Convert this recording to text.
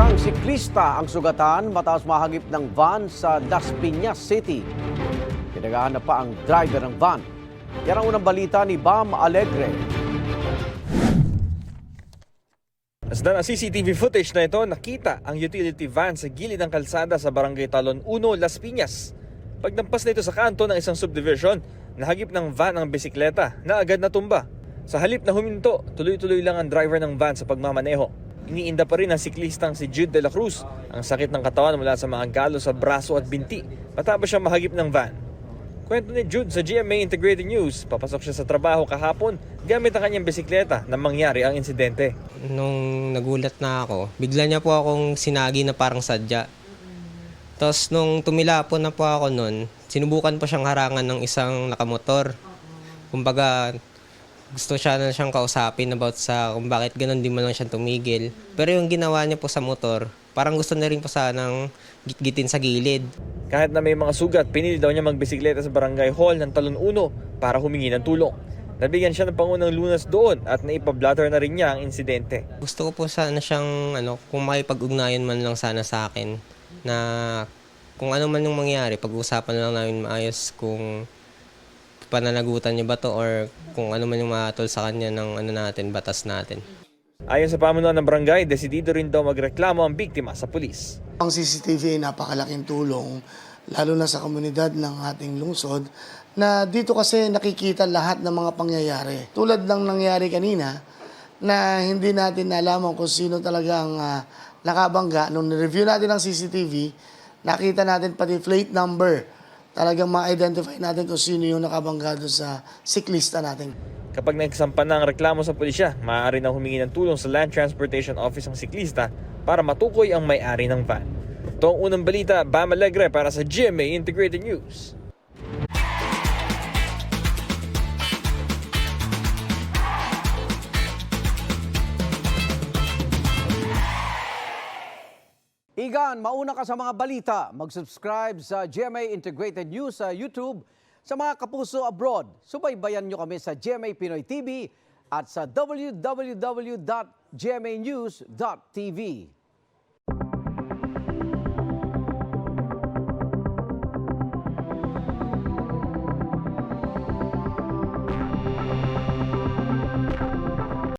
Isang siklista ang sugatan matapos mahagip ng van sa Las Piñas City. Pinaghahanap pa ang driver ng van. Yan ang unang balita ni Bam Alegre. Masdan ang CCTV footage na ito, nakita ang utility van sa gilid ng kalsada sa Barangay Talon 1, Las Piñas. Pagdampas nito sa kanto ng isang subdivision, nahagip ng van ang bisikleta na agad natumba. Sa halip na huminto, tuloy-tuloy lang ang driver ng van sa pagmamaneho. Iniinda pa rin ang siklistang si Jude de la Cruz ang sakit ng katawan mula sa mga galo sa braso at binti matapos siyang mahagip ng van. Kwento ni Jude sa GMA Integrated News, papasok siya sa trabaho kahapon gamit ang kanyang bisikleta nang mangyari ang insidente. Nung nagulat na ako, bigla niya po akong sinagi na parang sadya. Tapos nung tumila po na po ako nun, sinubukan po siyang harangan ng isang nakamotor. Kumbaga, gusto siya na siyang kausapin about sa kung bakit ganun di man lang siyang tumigil. Pero yung ginawa niya po sa motor, parang gusto na rin po sanang gitgitin sa gilid. Kahit na may mga sugat, pinili daw niya magbisikleta sa barangay hall ng Talon 1 para humingi ng tulong. Nabigyan siya ng pangunang lunas doon at naipablatter na rin niya ang insidente. Gusto ko po sana siyang kung makipag-ugnayan man lang sana sa akin na kung ano man yung mangyari, pag-usapan na lang namin maayos kung pananagutan niya ba to or kung ano man yung matol sa kanya ng batas natin. Ayon sa pamunuan ng barangay, desidido rin daw magreklamo ang biktima sa pulis. Ang CCTV ay napakalaking tulong, lalo na sa komunidad ng ating lungsod, na dito kasi nakikita lahat ng mga pangyayari. Tulad ng nangyari kanina, na hindi natin nalaman kung sino talagang nakabangga. Nung review natin ang CCTV, nakita natin pati plate number. Talagang ma-identify natin kung sino yung nakabangga doon sa siklista natin. Kapag nagsampa na ang reklamo sa pulisya, maaari na humingi ng tulong sa Land Transportation Office ang siklista para matukoy ang may-ari ng van. Ito ang unang balita, Bam Alegre para sa GMA Integrated News. Igan, mauna ka sa mga balita. Mag-subscribe sa GMA Integrated News sa YouTube. Sa mga kapuso abroad, subaybayan nyo kami sa GMA Pinoy TV at sa www.gmanews.tv.